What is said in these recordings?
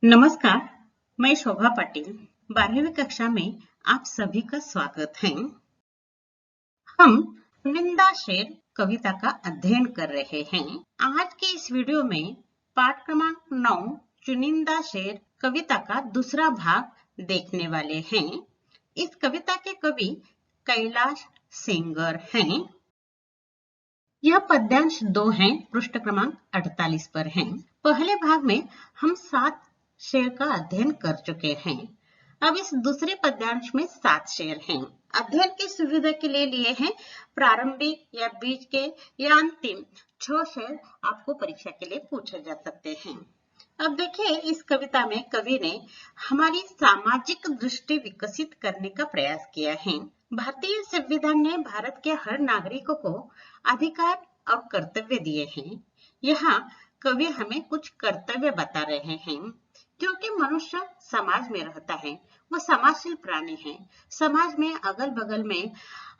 नमस्कार, मैं शोभा पाटिल 12वीं कक्षा में आप सभी का स्वागत है। हम निंदा शेर कविता का अध्ययन कर रहे हैं। आज के इस वीडियो में पाठ क्रमांक 9 चुनिंदा शेर कविता का दूसरा भाग देखने वाले हैं। इस कविता के कवि कैलाश सेंगर हैं। यह पद्यांश 2 है, पृष्ठ क्रमांक 48 पर है। पहले भाग में हम 7 शेर का अध्ययन कर चुके हैं। अब इस दूसरे पद्यांश में 7 शेर हैं। अध्ययन की सुविधा के लिए हैं प्रारंभिक या बीच के या अंतिम 6 शेर आपको परीक्षा के लिए पूछे जा सकते हैं। अब देखिए, इस कविता में कवि ने हमारी सामाजिक दृष्टि विकसित करने का प्रयास किया है। भारतीय संविधान ने भारत के हर नागरिक को अधिकार और कर्तव्य दिए हैं। यहाँ कवि हमें कुछ कर्तव्य बता रहे हैं। क्योंकि मनुष्य समाज में रहता है, वो समाजशील प्राणी है। समाज में अगल बगल में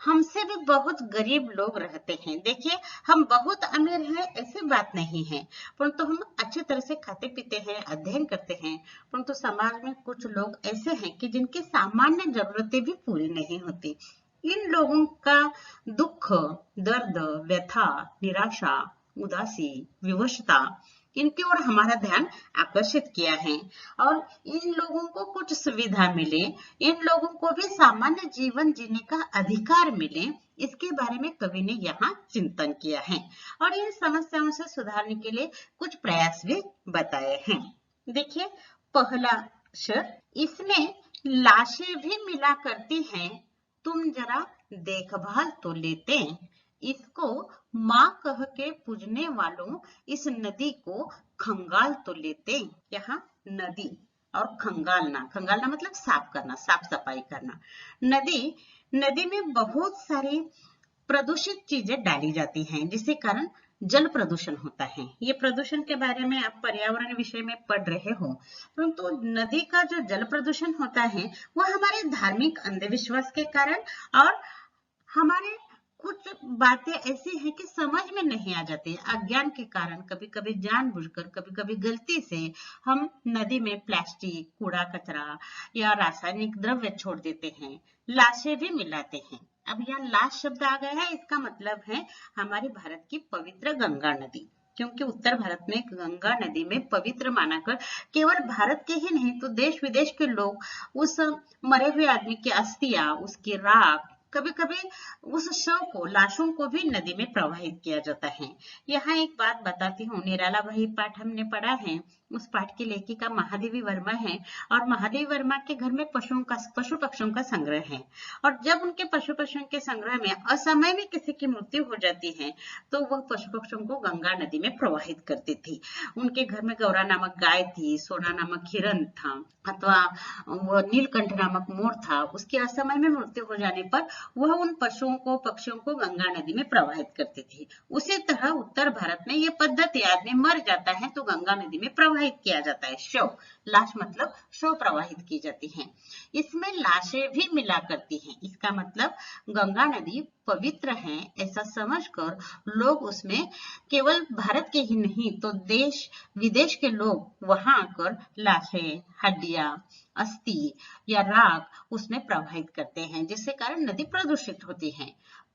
हमसे भी बहुत गरीब लोग रहते हैं। देखिए, हम बहुत अमीर हैं ऐसी बात नहीं है, परंतु हम अच्छी तरह से खाते पीते हैं, अध्ययन करते हैं, परंतु समाज में कुछ लोग ऐसे हैं कि जिनकी सामान्य जरूरतें भी पूरी नहीं होती। इन लोगों का दुख, दर्द, व्यथा, निराशा, उदासी, विवशता, इनकी ओर हमारा ध्यान आकर्षित किया है और इन लोगों को कुछ सुविधा मिले, इन लोगों को भी सामान्य जीवन जीने का अधिकार मिले, इसके बारे में कवि ने यहाँ चिंतन किया है और इन समस्याओं से सुधारने के लिए कुछ प्रयास भी बताए हैं। देखिए, पहला शेर, इसमें लाशें भी मिला करती हैं, तुम जरा देखभाल तो लेते। इसको माँ कह के पूजने वालों इस नदी को खंगाल तो लेते। यहाँ नदी और खंगालना मतलब साफ करना, साफ सफाई करना। नदी में बहुत सारी प्रदूषित चीजें डाली जाती हैं, जिसके कारण जल प्रदूषण होता है। ये प्रदूषण के बारे में आप पर्यावरण विषय में पढ़ रहे हो, परंतु नदी का जो जल प्रदूषण होता है वह हमारे धार्मिक अंधविश्वास के कारण और हमारे कुछ बातें ऐसी हैं कि समझ में नहीं आ जाती, अज्ञान के कारण, कभी कभी जानबूझकर, कभी कभी गलती से हम नदी में प्लास्टिक, कूड़ा कचरा या रासायनिक द्रव्य छोड़ देते हैं, लाशें भी मिलाते हैं। अब यहाँ लाश शब्द आ गया है, इसका मतलब है हमारी भारत की पवित्र गंगा नदी। क्योंकि उत्तर भारत में गंगा नदी में पवित्र मानाकर केवल भारत के ही नहीं तो देश विदेश के लोग उस मरे हुए आदमी की अस्थियां, उसकी राख, कभी कभी उस शव को, लाशों को भी नदी में प्रवाहित किया जाता है। यहाँ एक बात बताती हूँ, निराला वही पाठ हमने पढ़ा है, उस पाठ की लेखिका महादेवी वर्मा है और महादेवी वर्मा के घर में पशु पक्षियों का संग्रह है और जब उनके पशु पक्षियों के संग्रह में असमय में किसी की मृत्यु हो जाती है तो वह पशु पक्षियों को गंगा नदी में प्रवाहित करती थी। उनके घर में गौरा नामक गाय थी, सोना नामक हिरण था अथवा वो नीलकंठ नामक मोर था। उसके असमय में मृत्यु हो जाने पर वह उन पशुओं को, पक्षियों को गंगा नदी में प्रवाहित करती थी। उसी तरह उत्तर भारत में ये पद्धति, आदमी मर जाता है तो गंगा नदी में प्रवाहित किया जाता है शव, लाश मतलब शव प्रवाहित की जाती है। इसमें लाशें भी मिला करती हैं, इसका मतलब गंगा नदी पवित्र है ऐसा समझकर लोग उसमें, केवल भारत के ही नहीं तो देश विदेश के लोग वहां आकर लाशें, हड्डियां, अस्थि या राख उसमें प्रवाहित करते हैं, जिससे कारण नदी प्रदूषित होती है।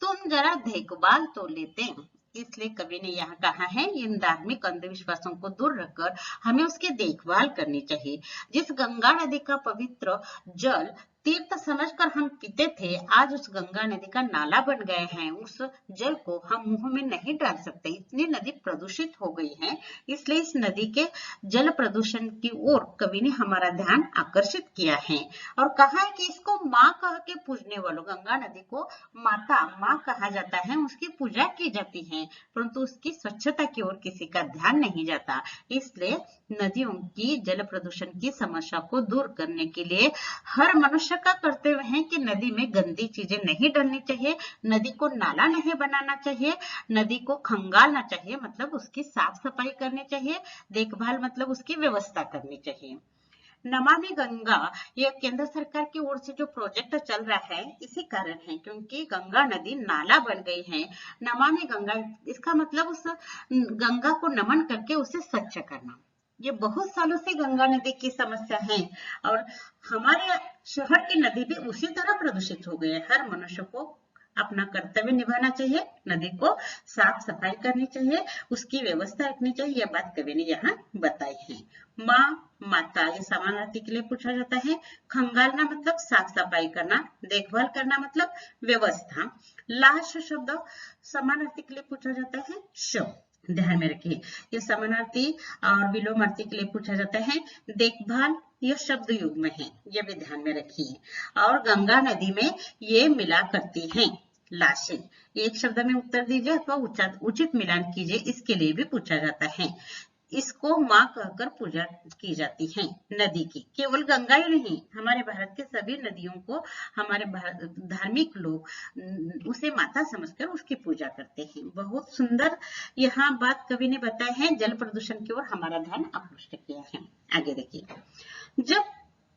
तुम जरा देखभाल तो लेते। इसलिए कवि ने यहाँ कहा है, इन धार्मिक अंधविश्वासों को दूर रखकर हमें उसकी देखभाल करनी चाहिए। जिस गंगा नदी का पवित्र जल तीर्थ समझकर हम पीते थे, आज उस गंगा नदी का नाला बन गए हैं, उस जल को हम मुंह में नहीं डाल सकते, इतनी नदी प्रदूषित हो गई है। इसलिए इस नदी के जल प्रदूषण की ओर कवि ने हमारा ध्यान आकर्षित किया है और कहा है कि इसको माँ कह के पूजने वालों, गंगा नदी को माता, माँ कहा जाता है, उसकी पूजा की जाती है, परंतु उसकी स्वच्छता की ओर किसी का ध्यान नहीं जाता। इसलिए नदियों की जल प्रदूषण की समस्या को दूर करने के लिए हर मनुष्य का कर्तव्य है कि नदी में गंदी चीजें नहीं डालनी चाहिए, नदी को नाला नहीं बनाना चाहिए, नदी को खंगालना चाहिए मतलब उसकी साफ सफाई करनी चाहिए, देखभाल मतलब उसकी व्यवस्था करनी चाहिए। नमामि गंगा ये केंद्र सरकार की ओर से जो प्रोजेक्ट चल रहा है इसी कारण है, क्योंकि गंगा नदी नाला बन गई है। नमामि गंगा, इसका मतलब उस गंगा को नमन करके उसे स्वच्छ करना। ये बहुत सालों से गंगा नदी की समस्या है और हमारे शहर की नदी भी उसी तरह प्रदूषित हो गई है। हर मनुष्य को अपना कर्तव्य निभाना चाहिए, नदी को साफ सफाई करनी चाहिए, उसकी व्यवस्था रखनी चाहिए। यह बात कवि ने यहाँ बताई है। माँ, माता ये समानार्थी के लिए पूछा जाता है। खंगालना मतलब साफ सफाई करना, देखभाल करना मतलब व्यवस्था। लाश शब्द समानार्थी के लिए पूछा जाता है शव। ध्यान में रखिए, ये समानार्थी और विलोमार्थी के लिए पूछा जाता है देखभाल। यह शब्द युग में है, ये भी ध्यान में रखिए। और गंगा नदी में ये मिला करती हैं लाशें। एक शब्द में उत्तर दीजिए अथवा उचित मिलान कीजिए, इसके लिए भी पूछा जाता है। इसको माँ कहकर पूजा की जाती है नदी की। केवल गंगा ही नहीं, हमारे भारत के सभी नदियों को हमारे धार्मिक लोग उसे माता समझकर उसकी पूजा करते हैं। बहुत सुंदर यहाँ बात कवि ने बताया है। जल प्रदूषण की ओर हमारा ध्यान आकृष्ट किया है। आगे देखिए, जब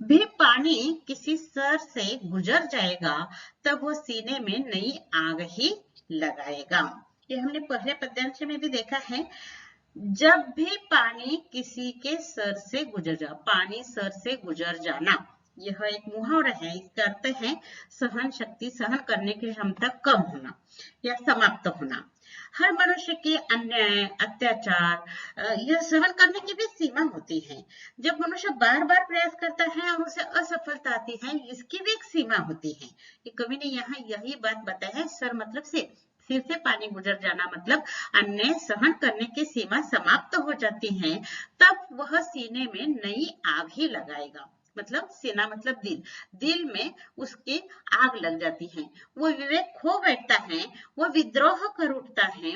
भी पानी किसी सर से गुजर जाएगा तब वह सीने में नई आग ही लगाएगा। ये हमने पहले पद्यांश में भी देखा है। जब भी पानी किसी के सर से गुजर जा, पानी सर से गुजर जाना, यह एक मुहावरा है। इसका अर्थ है सहन शक्ति, सहन करने की क्षमता कम होना या समाप्त होना। हर मनुष्य के अन्याय, अत्याचार यह सहन करने की भी सीमा होती है। जब मनुष्य बार बार प्रयास करता है और उसे असफलता आती है, इसकी भी एक सीमा होती है। ये कवि ने यहाँ यही बात बताया है। सर मतलब सिर से पानी गुजर जाना मतलब अन्याय सहन करने की सीमा समाप्त हो जाती है, तब वह सीने में नई आग ही लगाएगा। मतलब सीना मतलब दिल, दिल में उसकी आग लग जाती है। वो विवेक खो बैठता है, वह विद्रोह कर उठता है,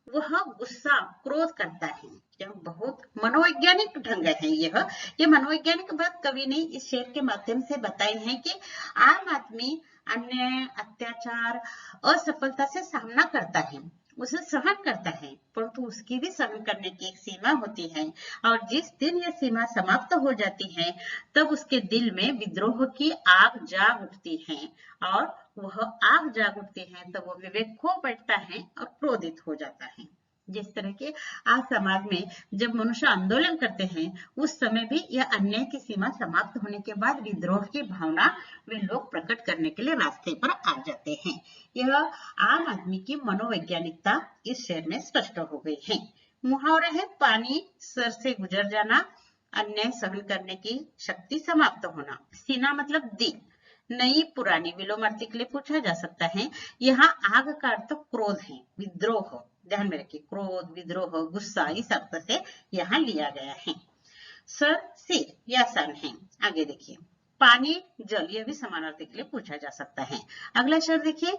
वह गुस्सा क्रोध करता है। यह बहुत मनोवैज्ञानिक ढंग है। यह मनोवैज्ञानिक बात कवि ने इस शेर के माध्यम से बताई है कि आम आदमी अन्याय, अत्याचार, असफलता से सामना करता है, उसे सहन करता है, परंतु उसकी भी सहन करने की एक सीमा होती है। और जिस दिन यह सीमा समाप्त हो जाती है, तब उसके दिल में विद्रोह की आग जाग उठती है। और वह आग जाग उठती है तब वह विवेक खो बैठता है और क्रोधित हो जाता है। जिस तरह के आज समाज में जब मनुष्य आंदोलन करते हैं, उस समय भी यह अन्याय की सीमा समाप्त होने के बाद विद्रोह की भावना वे लोग प्रकट करने के लिए रास्ते पर आ जाते हैं। यह आम आदमी की मनोवैज्ञानिकता इस शेर में स्पष्ट हो गई है। मुहावरा है पानी सर से गुजर जाना, अन्याय सहन करने की शक्ति समाप्त होना। सीना मतलब दिल। नई पुरानी विलोमार्थी के लिए पूछा जा सकता है। यहाँ आग का अर्थ क्रोध है, विद्रोह। ध्यान में रखिए, क्रोध, विद्रोह, गुस्सा इस अर्थ से यहाँ लिया गया है। सर, सिर यह सन है। आगे देखिए, पानी, जल यह भी समानार्थी के लिए पूछा जा सकता है। अगला शब्द देखिए,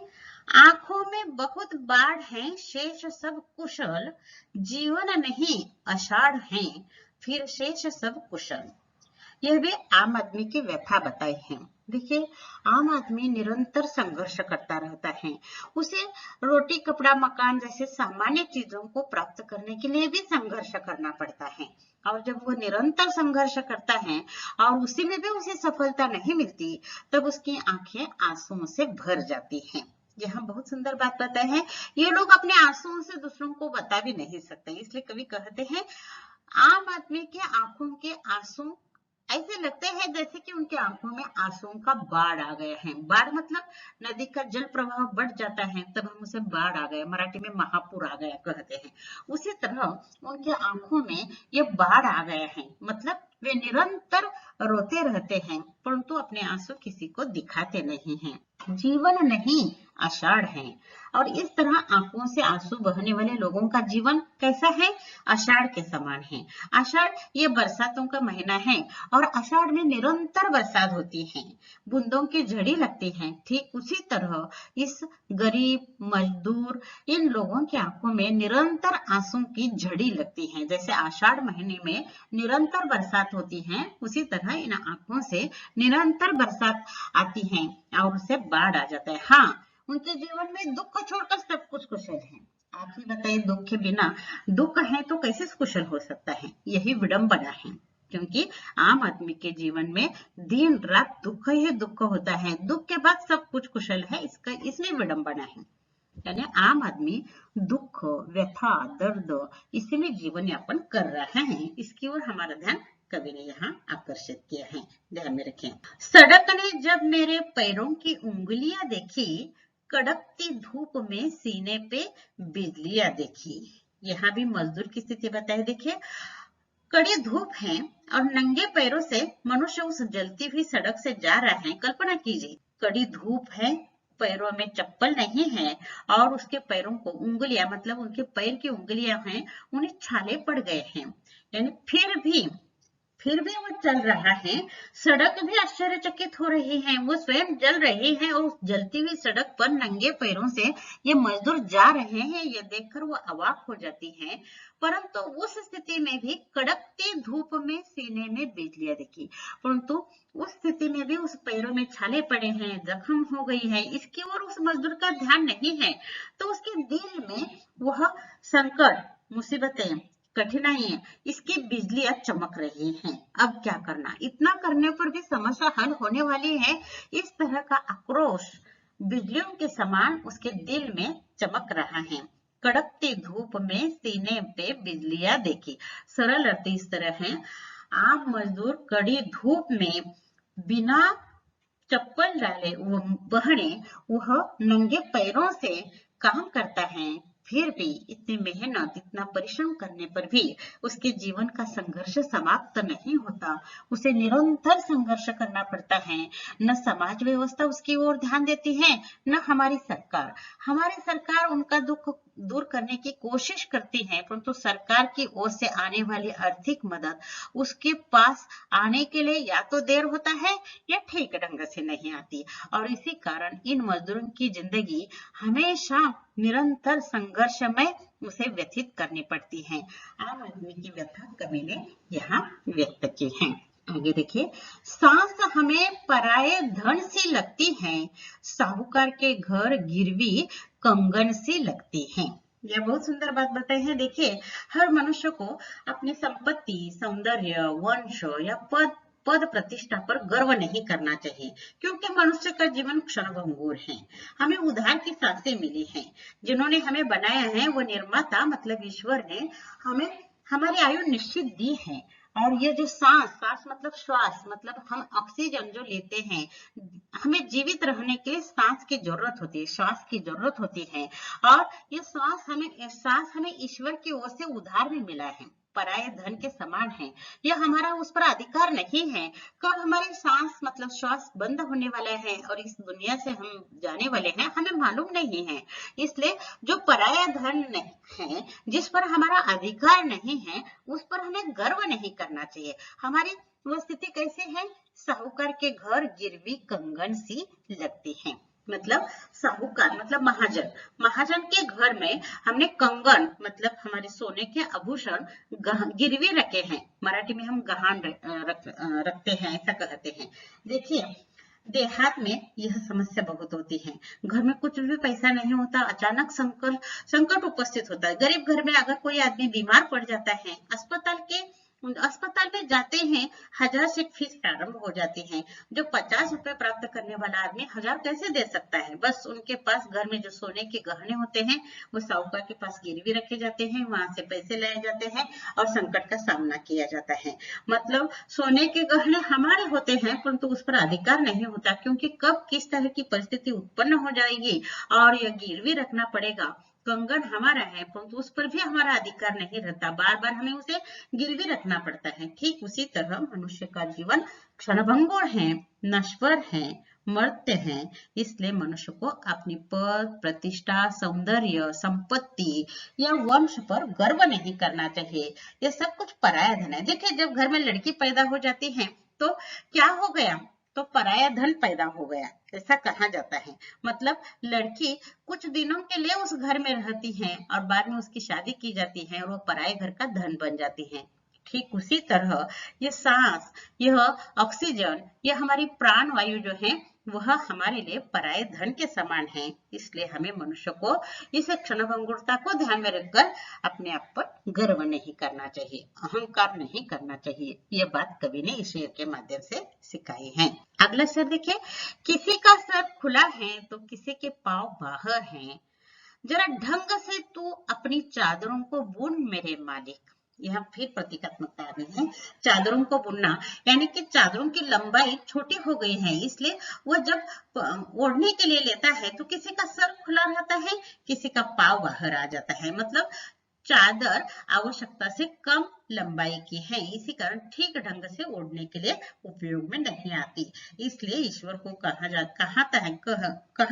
आंखों में बहुत बाढ़ है, शेष सब कुशल, जीवन नहीं आषाढ़ है, फिर शेष सब कुशल। यह भी आम आदमी की व्यथा बताई है। देखिए, आम आदमी निरंतर संघर्ष करता रहता है। उसे रोटी, कपड़ा, मकान जैसे सामान्य चीजों को प्राप्त करने के लिए भी संघर्ष करना पड़ता है। और जब वो निरंतर संघर्ष करता है और उसी में भी उसे सफलता नहीं मिलती, तब उसकी आंखें आंसुओं से भर जाती हैं। यहाँ बहुत सुंदर बात बताई है। ये लोग अपने आंसुओं से दूसरों को बता भी नहीं सकते, इसलिए कवि कहते हैं आम आदमी के आंखों के आंसू ऐसे लगते हैं जैसे कि उनके आंखों में आंसुओं का बाढ़ आ गया है। बाढ़ मतलब नदी का जल प्रवाह बढ़ जाता है, तब हम उसे बाढ़ आ गया, मराठी में महापुर आ गया कहते हैं। उसी तरह उनके आंखों में ये बाढ़ आ गया है, मतलब वे निरंतर रोते रहते हैं, परंतु अपने आंसू किसी को दिखाते नहीं हैं। जीवन नहीं आषाढ़ है। और इस तरह आंखों से आंसू बहने वाले लोगों का जीवन कैसा है? आषाढ़ के समान है। आषाढ़ ये बरसातों का महीना है और आषाढ़ में निरंतर बरसात होती है, बूंदों की झड़ी लगती है। ठीक उसी तरह इस गरीब, मजदूर, इन लोगों की आंखों में निरंतर आंसू की झड़ी लगती है। जैसे आषाढ़ महीने में निरंतर बरसात होती है, उसी तरह इन आंखों से निरंतर बरसात आती है और उससे बाढ़ आ जाता है। हाँ, उनके जीवन में दुख छोड़कर सब कुछ कुशल है। आप ही बताइए, दुख के बिना, दुख है तो कैसे कुशल हो सकता है? यही विडंबना है, क्योंकि आम आदमी के जीवन में दिन रात दुख ही दुख होता है। दुख के बाद सब कुछ कुशल है, इसमें विडंबना है। यानी आम आदमी दुख, व्यथा, दर्द इसी में जीवन यापन कर रहा है। इसकी ओर हमारा ध्यान कवि ने यहाँ आकर्षित किया है। ध्यान में रखें। सड़क ने जब मेरे पैरों की उंगलियां देखी, कड़कती धूप में सीने पे बिजलियां देखी। यहाँ भी मजदूर की स्थिति बताए। देखिए, कड़ी धूप है और नंगे पैरों से मनुष्य उस जलती हुई सड़क से जा रहा है। कल्पना कीजिए, कड़ी धूप है, पैरों में चप्पल नहीं है और उसके पैरों को उंगलियां, मतलब उनके पैर की उंगलियां हैं, उन्हें छाले पड़ गए हैं। यानी फिर भी वो चल रहा है। सड़क भी आश्चर्यचकित हो रही है, वो स्वयं जल रही है और उस जलती हुई सड़क पर नंगे पैरों से ये मजदूर जा रहे हैं। ये देखकर वो अवाक हो जाती है। परंतु उस स्थिति में भी कड़कती धूप में सीने में बिजलियां दिखी। परंतु उस स्थिति में भी उस पैरों में छाले पड़े हैं, जख्म हो गई है, इसकी ओर उस मजदूर का ध्यान नहीं है। तो उसके दिल में वह संकट, मुसीबतें, कठिनाइयां, इसकी बिजलियां चमक रही हैं। अब क्या करना? इतना करने पर भी समस्या हल होने वाली है? इस तरह का आक्रोश बिजलियों के समान उसके दिल में चमक रहा है। कड़कती धूप में सीने पे बिजलियां देखी। सरल अर्थ इस तरह है, आम मजदूर कड़ी धूप में बिना चप्पल डाले वह नंगे पैरों से काम करता है। फिर भी इतनी मेहनत, इतना परिश्रम करने पर भी उसके जीवन का संघर्ष समाप्त नहीं होता। उसे निरंतर संघर्ष करना पड़ता है। न समाज व्यवस्था उसकी ओर ध्यान देती है, न हमारी सरकार उनका दुख दूर करने की कोशिश करती है, परंतु सरकार की ओर से आने वाली आर्थिक मदद उसके पास आने के लिए या तो देर होता है या ठीक ढंग से नहीं आती। और इसी कारण इन मजदूरों की जिंदगी हमेशा निरंतर संघर्ष में उसे व्यतीत करनी पड़ती है। आम आदमी की व्यथा कवि ने यहाँ व्यक्त की है। आगे देखिए, सांस हमें पराये धन सी लगती है, साहूकार के घर गिरवी कंगन सी लगती है। यह बहुत सुंदर बात बताई है। देखिए, हर मनुष्य को अपनी संपत्ति, सौंदर्य, वंश या पद प्रतिष्ठा पर गर्व नहीं करना चाहिए, क्योंकि मनुष्य का जीवन क्षणभंगुर है। हमें उधार की सांसें मिली हैं। जिन्होंने हमें बनाया है, वो निर्माता मतलब ईश्वर ने हमें हमारी आयु निश्चित दी है। और ये जो सांस मतलब श्वास, मतलब हम ऑक्सीजन जो लेते हैं, हमें जीवित रहने के लिए सांस की जरूरत होती है, श्वास की जरूरत होती है। और ये सांस हमें ईश्वर की ओर से उधार में मिला है, पराये धन के समान है। यह हमारा उस पर अधिकार नहीं है। कब हमारी सांस मतलब श्वास बंद होने वाला है और इस दुनिया से हम जाने वाले हैं, हमें मालूम नहीं है। इसलिए जो पराया धन है, जिस पर हमारा अधिकार नहीं है, उस पर हमें गर्व नहीं करना चाहिए। हमारी वो स्थिति कैसे है? साहूकार के घर गिरवी कंगन सी लगती है। मतलब साहूकार मतलब महाजन के घर में हमने कंगन मतलब हमारे सोने के आभूषण गिरवी रखे हैं। मराठी में हम गहान रखते हैं, ऐसा कहते हैं। देखिए, देहात में यह समस्या बहुत होती है। घर में कुछ भी पैसा नहीं होता, अचानक संकट उपस्थित होता है। गरीब घर में अगर कोई आदमी बीमार पड़ जाता है, अस्पताल में जाते हैं, 1000 से फीस प्रारंभ हो जाती है। जो 50 रुपए प्राप्त करने वाला आदमी 1000 कैसे दे सकता है? बस उनके पास घर में जो सोने के गहने होते हैं, वो साहूकार के पास गिरवी रखे जाते हैं, वहां से पैसे लाए जाते हैं और संकट का सामना किया जाता है। मतलब सोने के गहने हमारे होते हैं, परंतु उस पर अधिकार नहीं होता, क्योंकि कब किस तरह की परिस्थिति उत्पन्न हो जाएगी और यह गिरवी रखना पड़ेगा। कंगन हमारा है, परंतु उस पर भी हमारा अधिकार नहीं रहता, बार बार हमें उसे गिरवी रखना पड़ता है। ठीक उसी तरह मनुष्य का जीवन क्षणभंगुर है, नश्वर है, मर्त्य है। इसलिए मनुष्य को अपनी पद, प्रतिष्ठा, सौंदर्य, संपत्ति या वंश पर गर्व नहीं करना चाहिए। ये सब कुछ पराया धन है। देखिए, जब घर में लड़की पैदा हो जाती है तो क्या हो गया? तो पराया धन पैदा हो गया, ऐसा कहा जाता है। मतलब लड़की कुछ दिनों के लिए उस घर में रहती है और बाद में उसकी शादी की जाती है और वो पराये घर का धन बन जाती है। ठीक उसी तरह ये सांस, यह ऑक्सीजन, यह हमारी प्राण वायु जो है, वह हमारे लिए पराये धन के समान है। इसलिए हमें मनुष्य को इस क्षणभंगुरता को ध्यान में रखकर अपने आप पर गर्व नहीं करना चाहिए, अहंकार नहीं करना चाहिए। यह बात कवि ने इस शेर के माध्यम से सिखाई है। अगला शेर देखिए, किसी का सर खुला है तो किसी के पांव बाहर हैं, जरा ढंग से तू अपनी चादरों को बुन मेरे मालिक। यह फिर प्रतीकात्मकता आ गई है। चादरों को बुनना यानी कि चादरों की लंबाई छोटी हो गई है, इसलिए वह जब ओढ़ने के लिए लेता है तो किसी का सर खुला रहता है, किसी का पाव बाहर आ जाता है। मतलब चादर आवश्यकता से कम लंबाई की है, इसी कारण ठीक ढंग से ओढ़ने के लिए उपयोग में नहीं आती। इसलिए ईश्वर को कहा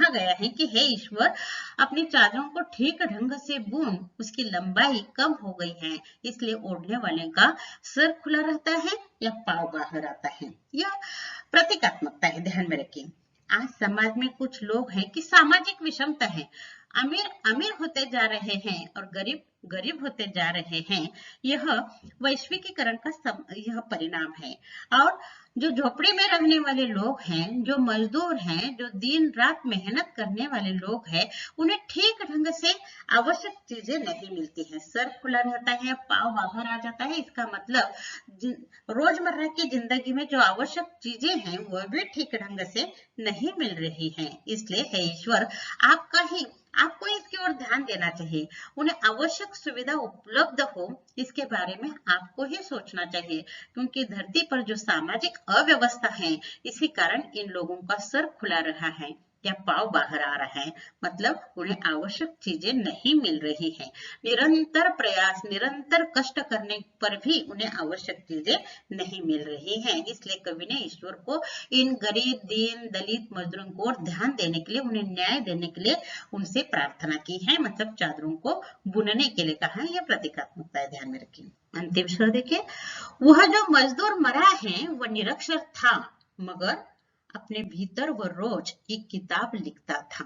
गया है कि हे ईश्वर, अपनी चादरों को ठीक ढंग से बुन, उसकी लंबाई कम हो गई है, इसलिए ओढ़ने वाले का सर खुला रहता है या पाव बाहर आता है। यह प्रतीकात्मकता है, ध्यान में रखिए। आज समाज में कुछ लोग हैं कि सामाजिक विषमता है, अमीर अमीर होते जा रहे हैं और गरीब गरीब होते जा रहे हैं। यह वैश्विकीकरण का यह परिणाम है। और जो झोपड़ी में रहने वाले लोग हैं, जो मजदूर हैं, जो दिन रात मेहनत करने वाले लोग हैं, उन्हें ठीक ढंग से आवश्यक चीजें नहीं मिलती हैं। सर खुला रहता है, पाव बाहर आ जाता है। इसका मतलब रोजमर्रा की जिंदगी में जो आवश्यक चीजें हैं वह भी ठीक ढंग से नहीं मिल रही हैं। इसलिए हे ईश्वर, आपको इसकी ओर ध्यान देना चाहिए। उन्हें आवश्यक सुविधा उपलब्ध हो, इसके बारे में आपको ही सोचना चाहिए, क्योंकि धरती पर जो सामाजिक अव्यवस्था है, इसी कारण इन लोगों का सर खुला रहा है या पाव बाहर आ रहा है। मतलब उन्हें आवश्यक चीजें नहीं मिल रही हैं। निरंतर प्रयास, निरंतर कष्ट करने पर भी उन्हें आवश्यक चीजें नहीं मिल रही हैं। इसलिए कवि ने ईश्वर को इन गरीब, दीन, दलित मजदूरों को ध्यान देने के लिए, उन्हें न्याय देने के लिए उनसे प्रार्थना की है। मतलब चादरों को बुनने के लिए कहा है। यह प्रतीकात्मकता है, ध्यान में रखिए। अंतिम स्वर देखिए। वह जो मजदूर मरा है वह निरक्षर था, मगर अपने भीतर वह रोज एक किताब लिखता था।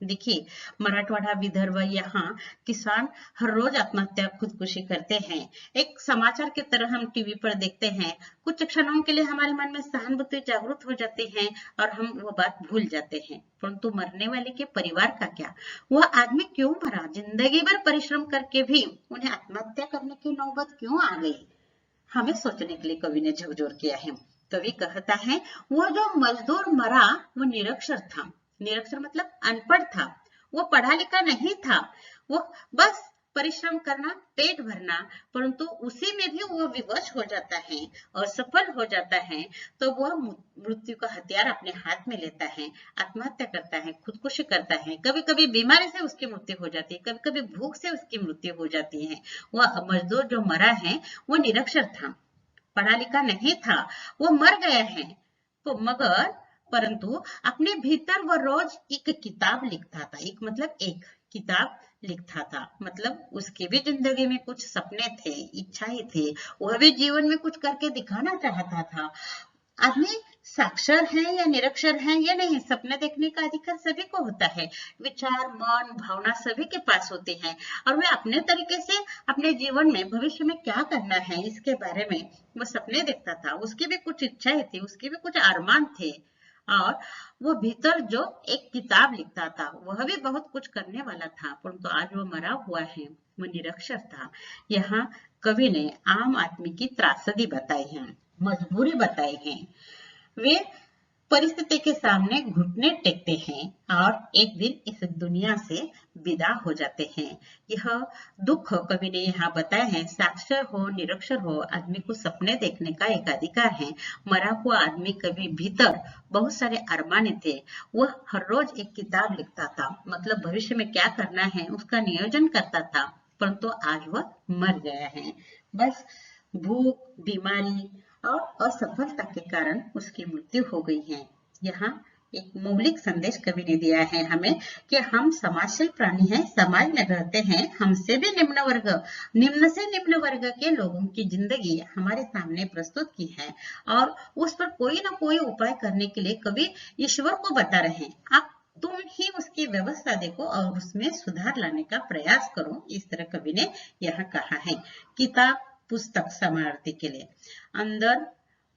देखिए, मराठवाड़ा, विदर्भ, यहाँ किसान हर रोज आत्महत्या, खुदकुशी करते हैं। एक समाचार की तरह हम टीवी पर देखते हैं। कुछ क्षणों के लिए हमारे मन में सहानुभूति जागृत हो जाती है और हम वो बात भूल जाते हैं। परंतु मरने वाले के परिवार का क्या? वह आदमी क्यों मरा? जिंदगी भर परिश्रम करके भी उन्हें आत्महत्या करने की नौबत क्यों आ गई? हमें सोचने के लिए कवि ने झकझोर किया है। कवि कहता है, वो जो मजदूर मरा वो निरक्षर था। निरक्षर मतलब अनपढ़ था। वो पढ़ा लिखा नहीं था। वो बस परिश्रम करना, पेट भरना, परंतु उसी में भी वो विवश हो जाता है, असफल हो जाता है, तो वह मृत्यु का हथियार अपने हाथ में लेता है, आत्महत्या करता है, खुदकुशी करता है। कभी कभी बीमारी से उसकी मृत्यु हो जाती है, कभी कभी भूख से उसकी मृत्यु हो जाती है। वह मजदूर जो मरा है वो निरक्षर था, पढ़ा लिखा नहीं था, वो मर गया है। तो मगर परंतु अपने भीतर वो रोज एक किताब लिखता था। एक मतलब एक किताब लिखता था। मतलब उसकी भी जिंदगी में कुछ सपने थे, इच्छाएं थे, वह भी जीवन में कुछ करके दिखाना चाहता था। आदमी साक्षर है या निरक्षर है या नहीं, सपने देखने का अधिकार सभी को होता है। विचार, मन, भावना सभी के पास होती है और वे अपने तरीके से अपने जीवन में भविष्य में क्या करना है इसके बारे में वो सपने देखता था। उसकी भी कुछ इच्छाएं थी, उसके भी कुछ अरमान थे और वो भीतर जो एक किताब लिखता था वह भी बहुत कुछ करने वाला था, परंतु आज वो मरा हुआ है, वो निरक्षर था। यहाँ कवि ने आम आदमी की त्रासदी बताई है, मजबूरी बताई है। वे परिस्थिति के सामने घुटने टेकते हैं और एक दिन इस दुनिया से विदा हो जाते हैं। यह दुख कवि ने यहाँ बताया है। साक्षर हो, निरक्षर हो, आदमी को सपने देखने का एक अधिकार है। मरा हुआ आदमी कभी भीतर बहुत सारे अरमाने थे। वह हर रोज एक किताब लिखता था, मतलब भविष्य में क्या करना है उसका नियोजन करता था, परंतु आज वह मर गया है। बस भूख, बीमारी और असफलता के कारण उसकी मृत्यु हो गई है। यहाँ एक मौलिक संदेश कवि ने दिया है हमें कि हम समाजशील प्राणी हैं, समाज में रहते हैं। हमसे भी निम्न से निम्न वर्ग के लोगों की जिंदगी हमारे सामने प्रस्तुत की है और उस पर कोई ना कोई उपाय करने के लिए कवि ईश्वर को बता रहे हैं। आप तुम ही उसकी व्यवस्था देखो और उसमें सुधार लाने का प्रयास करो, इस तरह कवि ने यहाँ कहा है। किताब, पुस्तक समानार्थी के लिए अंदर,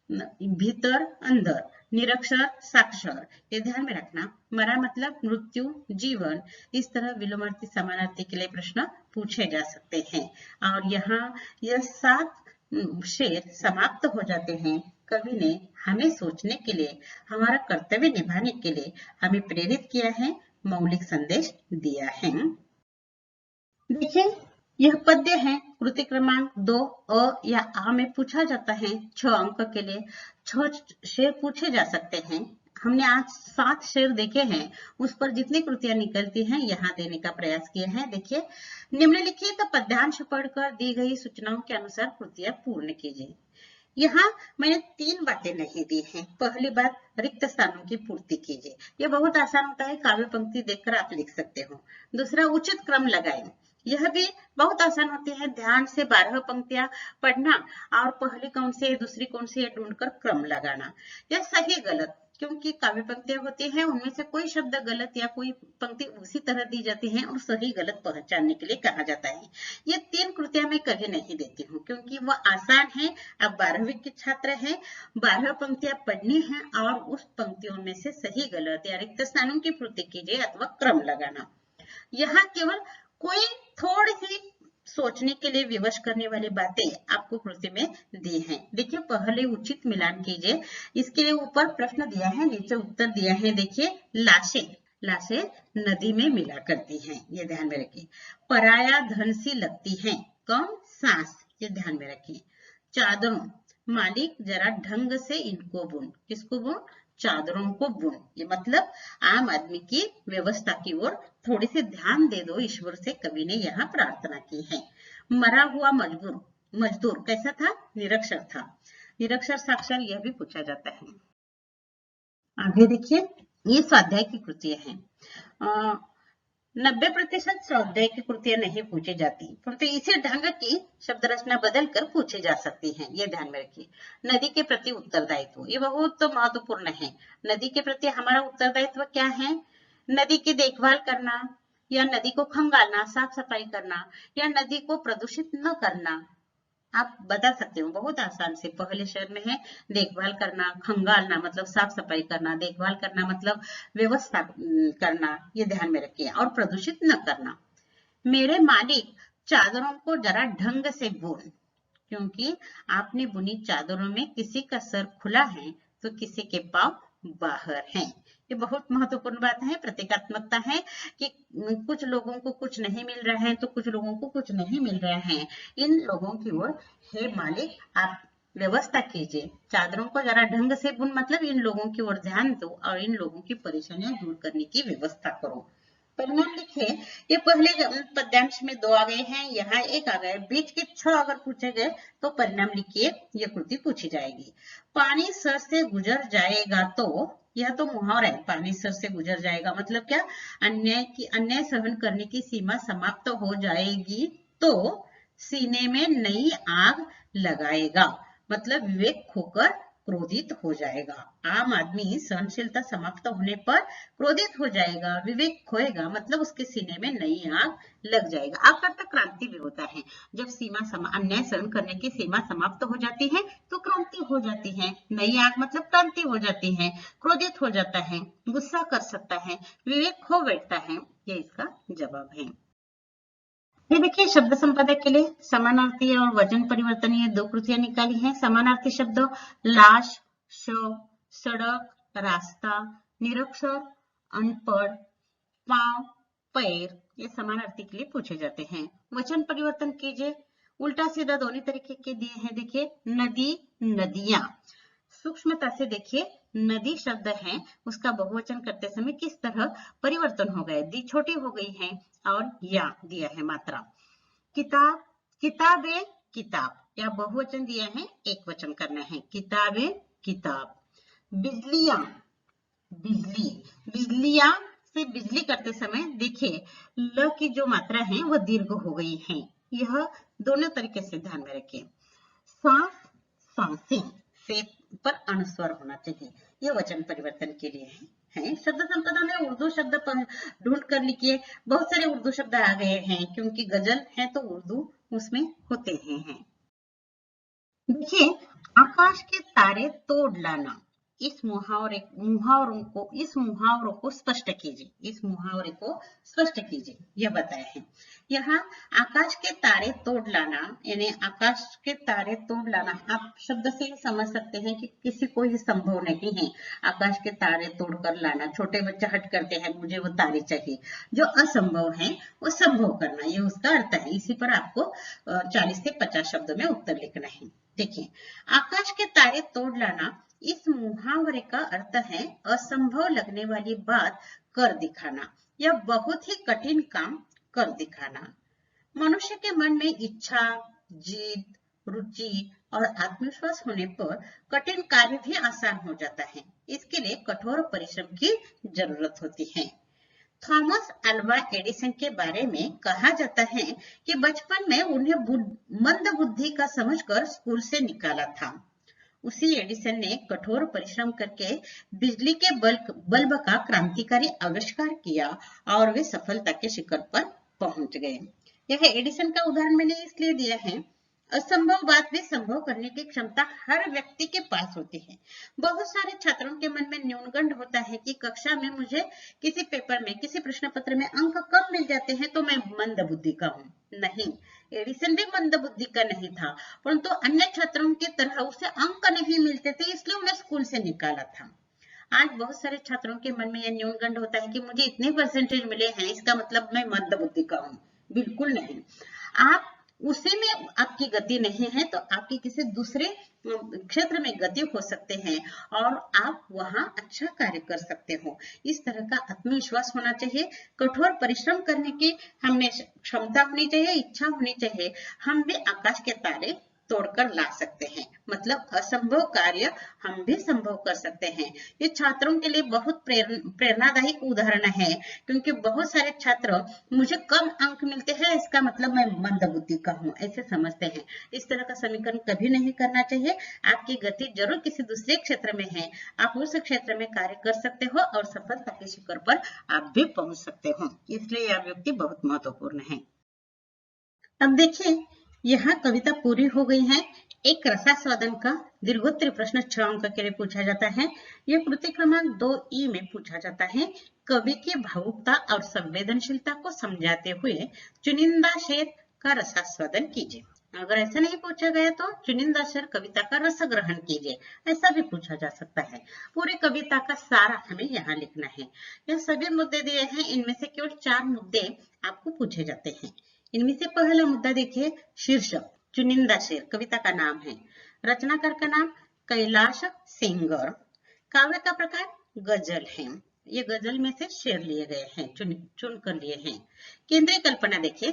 भीतर, अंदर, निरक्षर, साक्षर, ये ध्यान में रखना। मरा मतलब मृत्यु, जीवन, इस तरह विलोमार्थी समानार्थी के लिए प्रश्न पूछे जा सकते हैं। और यहाँ यह 7 शेर समाप्त हो जाते हैं। कवि ने हमें सोचने के लिए, हमारा कर्तव्य निभाने के लिए हमें प्रेरित किया है, मौलिक संदेश दिया है। देखिए, यह पद्य है। कृति क्रमांक 2 अ या आ में पूछा जाता है। 6 अंक के लिए 6 शेर पूछे जा सकते हैं। हमने आज 7 शेर देखे हैं, उस पर जितनी कृतियां निकलती हैं यहाँ देने का प्रयास किया है। देखिए, निम्नलिखित पद्यांश पढ़कर दी गई सूचनाओं के अनुसार कृतियां पूर्ण कीजिए। यहाँ मैंने 3 बातें नहीं दी हैं। पहली बात, रिक्त स्थानों की पूर्ति कीजिए। यह बहुत आसान होता है, काव्य पंक्ति देखकर आप लिख सकते हो। दूसरा, उचित क्रम लगाएं। यह भी बहुत आसान होती है। ध्यान से 12 पंक्तियां पढ़ना और पहली कौन सी है, दूसरी कौन सी है, ढूंढकर क्रम लगाना। यह सही गलत, क्योंकि काव्य पंक्तियां होती हैं, उनमें से कोई शब्द गलत या कोई पंक्ति उसी तरह दी जाती है और सही गलत पहचानने के लिए कहा जाता है। ये 3 कृतियां मैं कभी नहीं देती हूँ, क्योंकि वह आसान है। आप 12वीं के छात्र हैं, 12 पंक्तियां पढ़नी है और उस पंक्तियों में से सही गलत या रिक्त स्थानों की पूर्ति कीजिए अथवा क्रम लगाना। यहाँ केवल कोई थोड़ी सी सोचने के लिए विवश करने वाली बातें आपको कृति में दी हैं। देखिए, पहले उचित मिलान कीजिए। इसके ऊपर प्रश्न दिया है, नीचे उत्तर दिया है। देखिए, लाशें नदी में मिला करती हैं, ये ध्यान में रखिए। पराया धन सी लगती है, कौन, सांस, ये ध्यान में रखिए। चादरों, मालिक जरा ढंग से इनको बुन, किसको बुन, चादरों को बुन। ये मतलब आम आदमी की व्यवस्था की ओर थोड़ी सी ध्यान दे दो, ईश्वर से कवि ने यहाँ प्रार्थना की है। मरा हुआ मजदूर कैसा था, निरक्षर था। निरक्षर साक्षर यह भी पूछा जाता है। आगे देखिए, ये स्वाध्याय की कृतियां हैं। 90% स्वाध्याय की कृतियां नहीं पूछी जाती, परंतु इसी ढंग की शब्द रचना बदलकर पूछी जा सकती है, ये ध्यान में रखिए। नदी के प्रति उत्तरदायित्व, ये बहुत महत्वपूर्ण है। नदी के प्रति हमारा उत्तरदायित्व क्या है, नदी की देखभाल करना या नदी को खंगालना, साफ सफाई करना या नदी को प्रदूषित न करना। आप बता सकते हो, बहुत आसान से। पहले शेर में है देखभाल करना, खंगालना मतलब साफ सफाई करना, देखभाल करना मतलब व्यवस्था करना, ये ध्यान में रखिए, और प्रदूषित न करना। मेरे मालिक चादरों को जरा ढंग से बुन, क्योंकि आपने बुनी चादरों में किसी का सर खुला है तो किसी के पांव बाहर हैं। ये बहुत महत्वपूर्ण बात है, प्रतीकात्मकता है कि कुछ लोगों को कुछ नहीं मिल रहा है तो कुछ लोगों को कुछ नहीं मिल रहा है। इन लोगों की ओर हे मालिक आप व्यवस्था कीजिए। चादरों को जरा ढंग से बुन मतलब इन लोगों की ओर ध्यान दो और इन लोगों की परेशानियां दूर करने की व्यवस्था करो। परिणाम लिखिए। ये पहले पद्यांश में 2 आ गए हैं, यहाँ 1 आ गए, बीच के 6 अगर पूछे गए तो परिणाम लिखिए, ये कृति पूछी जाएगी। पानी सर से गुजर जाएगा तो, यह तो मुहावरा है। पानी सर से गुजर जाएगा मतलब क्या, अन्याय सहन करने की सीमा समाप्त हो जाएगी तो सीने में नई आग लगाएगा मतलब विवेक खोकर क्रोधित हो जाएगा। आम आदमी सहनशीलता समाप्त होने पर क्रोधित हो जाएगा, विवेक खोएगा मतलब उसके सीने में नई आग लग जाएगा। आग का अर्थ क्रांति भी होता है। जब अन्याय सहन करने की सीमा समाप्त हो जाती है तो क्रांति हो जाती है। नई आग मतलब क्रांति हो जाती है, क्रोधित हो जाता है, गुस्सा कर सकता है, विवेक खो बैठता है। ये इसका जवाब है। ये देखिए, शब्द संपदा के लिए समानार्थी और वचन परिवर्तन, ये 2 कृतियां निकाली हैं। समानार्थी शब्द लाश, शव, सड़क, रास्ता, निरक्षर, अनपढ़, पांव, पैर, ये समानार्थी के लिए पूछे जाते हैं। वचन परिवर्तन कीजिए। उल्टा सीधा दोनों तरीके के दिए हैं। देखिए, नदी, नदियां। सूक्ष्मता से देखिए, नदी शब्द है, उसका बहुवचन करते समय किस तरह परिवर्तन हो गए, दी छोटी हो गई है और या दिया है मात्रा। किताब, किताबें, किताब, या बहुवचन दिया है, एक वचन करना है, किताबें, किताब। बिजलियां, बिजली, बिजलियां से बिजली करते समय देखिए ल की जो मात्रा है वह दीर्घ हो गई है। यह दोनों तरीके से ध्यान में रखिए। सांस, सांसें से पर अनुस्वर होना चाहिए। यह वचन परिवर्तन के लिए है। शब्द संपदा में उर्दू शब्द ढूंढ कर लिखिए। बहुत सारे उर्दू शब्द आ गए हैं, क्योंकि गजल है तो उर्दू उसमें होते हैं। देखिए, आकाश के तारे तोड़ लाना, इस मुहावरों को स्पष्ट कीजिए। इस मुहावरे को स्पष्ट कीजिए, यह बताए हैं। यहाँ आकाश के तारे तोड़ लाना, यानी आकाश के तारे तोड़ लाना, आप शब्द से ही समझ सकते हैं कि किसी को ही संभव नहीं है आकाश के तारे तोड़कर लाना। छोटे बच्चे हट करते हैं, मुझे वो तारे चाहिए। जो असंभव है वो संभव करना, ये उसका अर्थ है। इसी पर आपको 40 से 50 शब्दों में उत्तर लिखना है। देखिए, आकाश के तारे तोड़ लाना, इस मुहावरे का अर्थ है असंभव लगने वाली बात कर दिखाना या बहुत ही कठिन काम कर दिखाना। मनुष्य के मन में इच्छा, जिद, रुचि और आत्मविश्वास होने पर कठिन कार्य भी आसान हो जाता है। इसके लिए कठोर परिश्रम की जरूरत होती है। थॉमस अल्वा एडिसन के बारे में कहा जाता है कि बचपन में उन्हें मंद बुद्धि का समझकर स्कूल से निकाला था। उसी एडिसन ने कठोर परिश्रम करके बिजली के बल्ब का क्रांतिकारी आविष्कार किया और वे सफलता के शिखर पर पहुंच गए। यह एडिसन का उदाहरण मैंने इसलिए दिया है, असंभव बात भी संभव करने की क्षमता हर व्यक्ति के पास होती है। बहुत सारे छात्रों के मन में न्यूनगंड होता है कि कक्षा में मुझे किसी पेपर में, किसी प्रश्न पत्र में अंक कम मिल जाते हैं तो मैं मंद बुद्धि का हूँ। नहीं, एडिसन भी मंद बुद्धि का नहीं था, परंतु अन्य छात्रों की तरह उसे अंक नहीं मिलते थे, इसलिए उन्हें स्कूल से निकाला था। आज बहुत सारे छात्रों के मन में यह न्यूनगंड होता है कि मुझे इतने परसेंटेज मिले हैं, इसका मतलब मैं मंद बुद्धि का हूँ। बिल्कुल नहीं। आप उसी में आपकी गति नहीं है तो आपकी किसी दूसरे क्षेत्र में गति हो सकते हैं और आप वहां अच्छा कार्य कर सकते हो। इस तरह का आत्मविश्वास होना चाहिए, कठोर परिश्रम करने की हमें क्षमता होनी चाहिए, इच्छा होनी चाहिए। हम भी आकाश के तारे तोड़कर ला सकते हैं, मतलब असंभव कार्य हम भी संभव कर सकते हैं। ये छात्रों के लिए बहुत प्रेरणादायक उदाहरण है, क्योंकि बहुत सारे छात्र मुझे कम अंक मिलते हैं इसका मतलब मैं मंद बुद्धि का हूँ, ऐसे समझते हैं। इस तरह का समीकरण कभी नहीं करना चाहिए। आपकी गति जरूर किसी दूसरे क्षेत्र में है, आप उस क्षेत्र में कार्य कर सकते हो और सफलता के शिखर पर आप भी पहुंच सकते हो। इसलिए यह व्यक्ति बहुत महत्वपूर्ण है। अब देखिए, यहाँ कविता पूरी हो गई है। एक रसास्वादन का दीर्घोत्तरी प्रश्न 6 अंक के लिए पूछा जाता है। यह कृति क्रमांक 2E में पूछा जाता है। कवि की भावुकता और संवेदनशीलता को समझाते हुए चुनिंदा शेर का रसास्वादन कीजिए। अगर ऐसा नहीं पूछा गया तो चुनिंदा शेर कविता का रस ग्रहण कीजिए, ऐसा भी पूछा जा सकता है। पूरी कविता का सारा हमें यहाँ लिखना है। यह सभी मुद्दे दिए हैं, इनमें से केवल 4 मुद्दे आपको पूछे जाते हैं। इनमें से पहला मुद्दा देखिए, शीर्षक चुनिंदा शेर कविता का नाम है। रचनाकार का नाम कैलाश सेंगर। काव्य का प्रकार गजल है। ये गजल में से शेर लिए गए हैं, चुन कर लिए हैं। केंद्रीय कल्पना देखिए,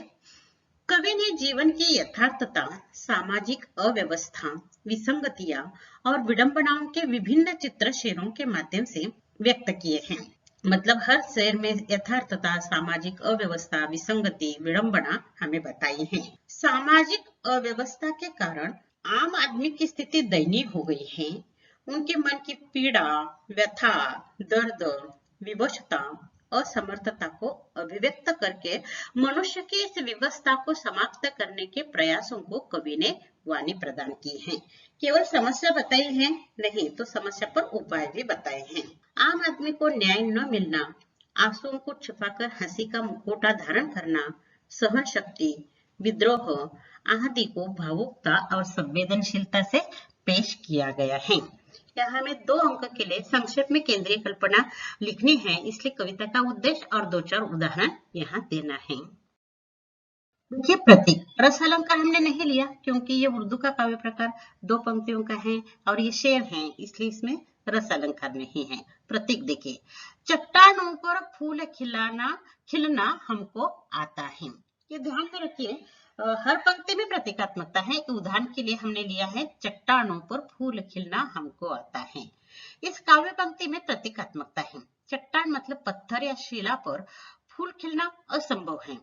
कवि ने जीवन की यथार्थता, सामाजिक अव्यवस्था, विसंगतियां और विडंबनाओं के विभिन्न चित्र शेरों के माध्यम से व्यक्त किए हैं। मतलब हर शेर में यथार्थता, सामाजिक अव्यवस्था, विसंगति, विडंबना हमें बताई है। सामाजिक अव्यवस्था के कारण आम आदमी की स्थिति दयनीय हो गई है। उनके मन की पीड़ा, व्यथा, दर्द, विवशता, असमर्थता को अभिव्यक्त करके मनुष्य की इस व्यवस्था को समाप्त करने के प्रयासों को कवि ने वाणी प्रदान की है। केवल समस्या बताई है नहीं, तो समस्या पर उपाय भी बताए हैं। आम आदमी को न्याय न मिलना, आंसुओं को छिपाकर हंसी का मुखौटा धारण करना, सहन शक्ति, विद्रोह आदि को भावुकता और संवेदनशीलता से पेश किया गया है। यहाँ हमें 2 अंक के लिए संक्षेप में केंद्रीय कल्पना लिखनी है, इसलिए कविता का उद्देश्य और 2-4 उदाहरण यहाँ देना है। देखिए, प्रतीक रस अलंकार हमने नहीं लिया क्योंकि ये उर्दू का काव्य प्रकार 2 पंक्तियों का है और ये शेर है, इसलिए इसमें रस अलंकार नहीं है। प्रतीक देखिए, चट्टानों पर फूल खिलना हमको आता है। ये ध्यान में रखिए, हर पंक्ति में प्रतीकात्मकता है। उदाहरण के लिए हमने लिया है चट्टानों पर फूल खिलना हमको आता है। इस काव्य पंक्ति में प्रतीकात्मकता है। चट्टान मतलब पत्थर या शिला पर फूल खिलना असंभव है,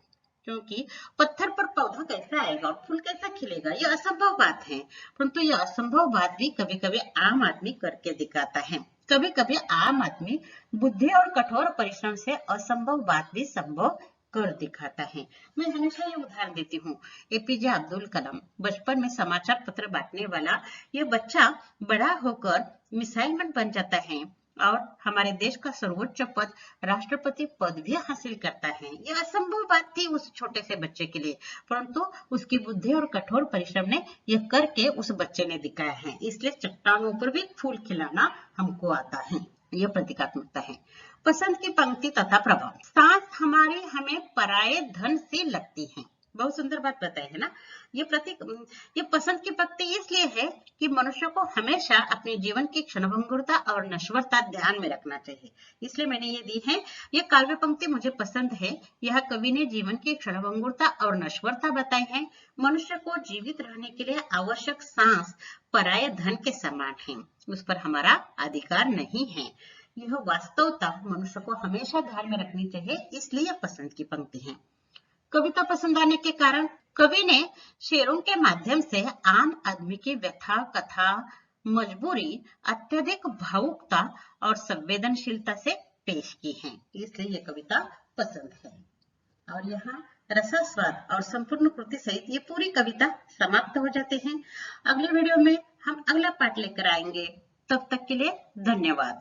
क्योंकि पत्थर पर पौधा कैसे आएगा और फूल कैसे खिलेगा, ये असंभव बात है। परंतु यह असंभव बात भी कभी कभी आम आदमी करके दिखाता है। कभी कभी आम आदमी बुद्धि और कठोर परिश्रम से असंभव बात भी संभव कर दिखाता है। मैं हमेशा ये उदाहरण देती हूँ, एपीजे अब्दुल कलाम बचपन में समाचार पत्र बांटने वाला ये बच्चा बड़ा होकर मिसाइल मैन बन जाता है और हमारे देश का सर्वोच्च पद राष्ट्रपति पद भी हासिल करता है। यह असंभव बात थी उस छोटे से बच्चे के लिए, परंतु उसकी बुद्धि और कठोर परिश्रम ने यह करके उस बच्चे ने दिखाया है। इसलिए चट्टानों पर भी फूल खिलाना हमको आता है। यह प्रतीकात्मकता है। पसंद की पंक्ति तथा प्रभाव। सांस हमारे हमें पराये धन से लगती है। बहुत सुंदर बात बताई है ना। ये पसंद की पंक्ति इसलिए है कि मनुष्य को हमेशा अपने जीवन की क्षणभंगुरता और नश्वरता ध्यान में रखना चाहिए, इसलिए मैंने ये दी है। ये काव्य पंक्ति मुझे पसंद है। यह कवि ने जीवन की क्षणभंगुरता और नश्वरता बताई है। मनुष्य को जीवित रहने के लिए आवश्यक सांस पराये धन के समान है, उस पर हमारा अधिकार नहीं है। यह वास्तवता मनुष्य को हमेशा ध्यान में रखनी चाहिए, इसलिए पसंद की पंक्ति है। कविता पसंद आने के कारण। कवि ने शेरों के माध्यम से आम आदमी की व्यथा, कथा, मजबूरी, अत्यधिक भावुकता और संवेदनशीलता से पेश की है, इसलिए ये कविता पसंद है। और यहाँ रसास्वाद और संपूर्ण कृति सहित ये पूरी कविता समाप्त हो जाते हैं। अगले वीडियो में हम अगला पार्ट लेकर आएंगे। तब तक के लिए धन्यवाद।